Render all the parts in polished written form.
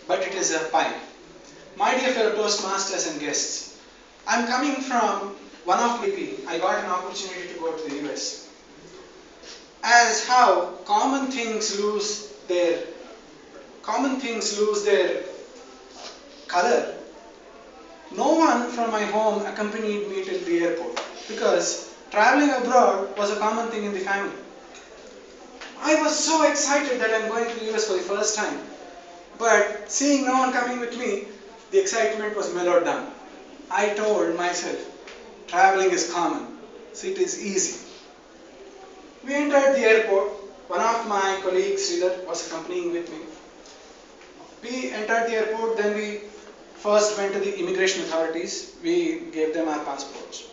but it is a pie. My dear fellow Toastmasters and guests, I'm coming from one of the I got an opportunity to go to the US. As how common things lose their color. No one from my home accompanied me till the airport because traveling abroad was a common thing in the family. I was so excited that I'm going to the US for the first time. But seeing no one coming with me, the excitement was mellowed down. I told myself, traveling is common, so it is easy. We entered the airport. One of my colleagues, Sridhar, was accompanying with me. We entered the airport, then we first went to the immigration authorities. We gave them our passports.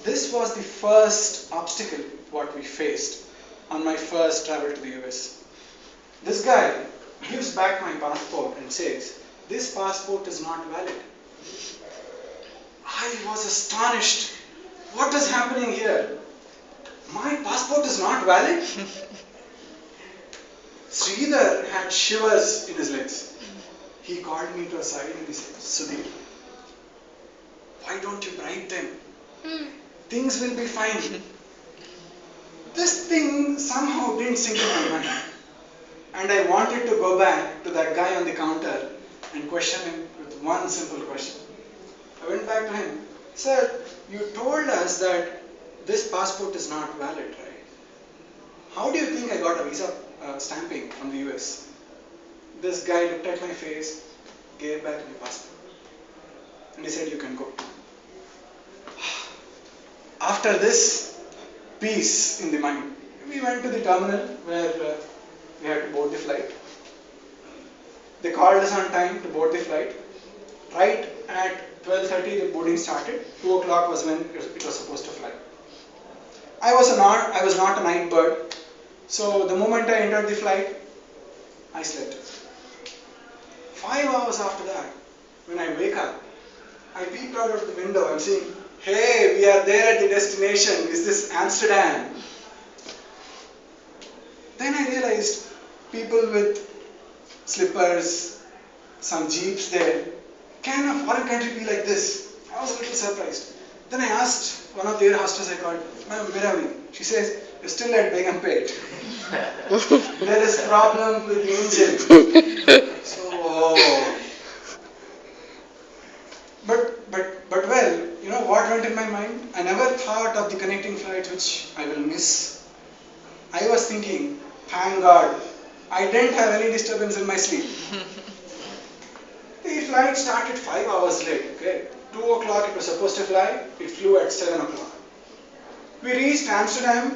This was the first obstacle what we faced on my first travel to the US. This guy gives back my passport and says, "This passport is not valid." I was astonished. What is happening here? My passport is not valid? Sridhar had shivers in his legs. He called me to a side and he said, "Sudhir, why don't you bribe them? Things will be fine." This thing somehow didn't sink in my mind. And I wanted to go back to that guy on the counter and question him with one simple question. I went back to him. "Sir, you told us that this passport is not valid, right? How do you think I got a visa stamping from the US?" This guy looked at my face, gave back my passport, and he said, "You can go." After this, peace in the mind. We went to the terminal where we had to board the flight. They called us on time to board the flight. Right at 12:30 the boarding started. 2 o'clock was when it was supposed to fly. I was not a night bird. So the moment I entered the flight, I slept. 5 hours after that, when I wake up, I peeped out of the window. I'm seeing, "Hey, we are there at the destination. Is this Amsterdam?" Then I realized people with slippers, some jeeps there. Can a foreign country be like this? I was a little surprised. Then I asked one of the air hostess I called, "Ma'am, where are we?" She says, "You're still at Begumpet. There is problem with the engine." So, but well, you know what went in my mind? I never thought of the connecting flights which I will miss. I was thinking, thank God, I didn't have any disturbance in my sleep. The flight started 5 hours late, okay? 2 o'clock it was supposed to fly, it flew at 7 o'clock. We reached Amsterdam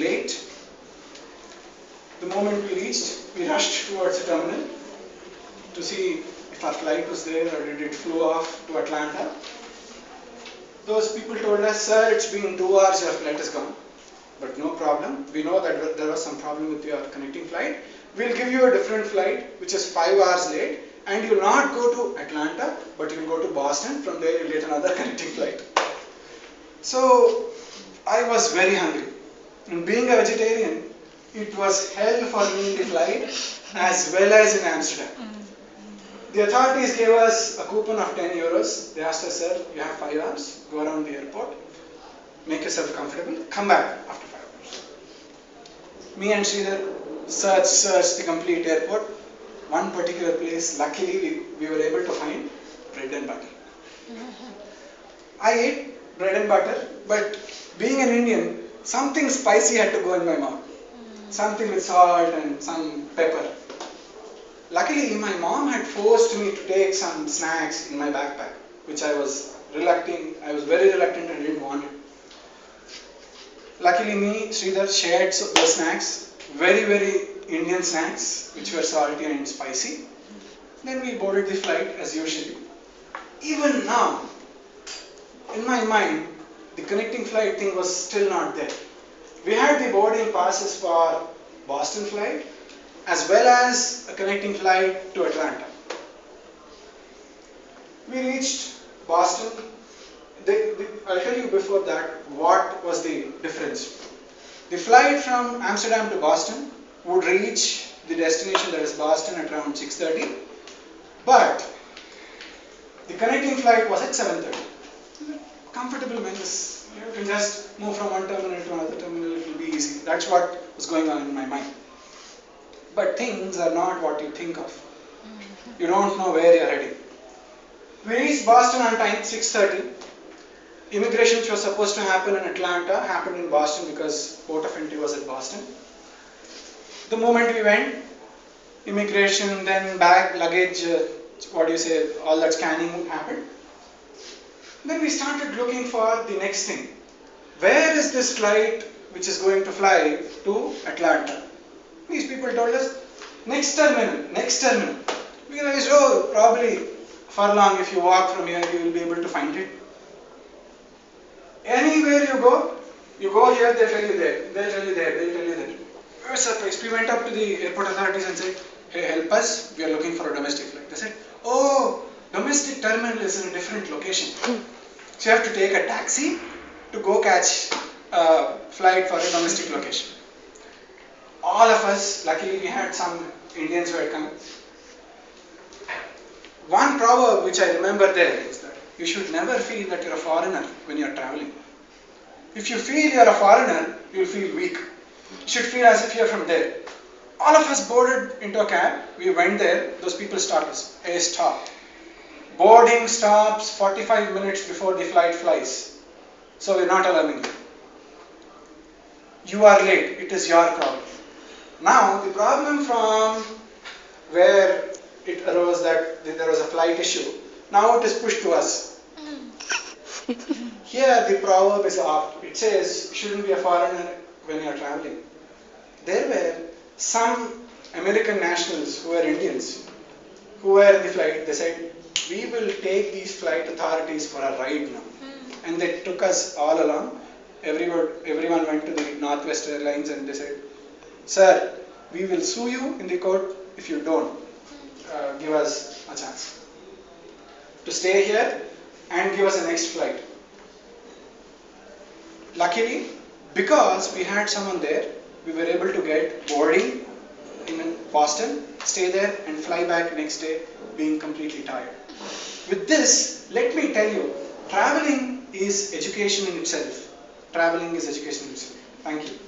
late. The moment we reached, we rushed towards the terminal to see if our flight was there or did it flew off to Atlanta. Those people told us, "Sir, it's been 2 hours, your flight is gone." But no problem. We know that there was some problem with your connecting flight. We'll give you a different flight which is 5 hours late, and you'll not go to Atlanta, but you'll go to Boston. From there you'll get another connecting flight. So I was very hungry. And being a vegetarian, it was hell for me in the flight as well as in Amsterdam. The authorities gave us a coupon of 10 euros. They asked us, "Sir, you have 5 hours. Go around the airport. Make yourself comfortable. Come back after 5 hours." Me and Sridhar searched the complete airport. One particular place, luckily we were able to find bread and butter. I ate bread and butter, but being an Indian, something spicy had to go in my mouth. Something with salt and some pepper. Luckily, my mom had forced me to take some snacks in my backpack, which I was very reluctant and didn't want it. Luckily, Sridhar shared the snacks, very, very Indian snacks, which were salty and spicy. Then we boarded the flight as usual. Even now, in my mind, the connecting flight thing was still not there. We had the boarding passes for Boston flight as well as a connecting flight to Atlanta. We reached Boston. I'll tell you before that what was the difference. The flight from Amsterdam to Boston would reach the destination, that is Boston, at around 6:30. But the connecting flight was at 7:30. Comfortable, man. You can just move from one terminal to another terminal. It will be easy. That's what was going on in my mind. But things are not what you think of. You don't know where you're heading. We reached Boston on time, 6:30. Immigration, which was supposed to happen in Atlanta, happened in Boston because port of entry was at Boston. The moment we went, immigration, then bag, luggage, all that scanning happened. Then we started looking for the next thing. Where is this flight which is going to fly to Atlanta? These people told us, next terminal, next terminal. We realized, oh, probably furlong, if you walk from here, you will be able to find it. Anywhere you go here, they'll tell you there, they'll tell you there, they'll tell you there. We were surprised. We went up to the airport authorities and said, hey, help us, we are looking for a domestic flight. They said, oh, domestic terminal is in a different location. So you have to take a taxi to go catch a flight for a domestic location. All of us, luckily we had some Indians who had come. One proverb which I remember there is that you should never feel that you're a foreigner when you're traveling. If you feel you're a foreigner, you'll feel weak. You should feel as if you're from there. All of us boarded into a cab. We went there. Those people stopped us. Hey, stop. Boarding stops 45 minutes before the flight flies. So we're not allowing you. You are late. It is your problem. Now, the problem from where it arose that there was a flight issue, now it is pushed to us. Here the proverb is off. It says, you shouldn't be a foreigner when you are traveling. There were some American nationals who were Indians, who were in the flight. They said, we will take these flight authorities for a ride now. And they took us all along. Everyone went to the Northwest Airlines and they said, sir, we will sue you in the court if you don't give us a chance to stay here and give us a next flight. Luckily, because we had someone there, we were able to get boarding in Boston, stay there and fly back next day being completely tired. With this, let me tell you, traveling is education in itself. Traveling is education in itself. Thank you.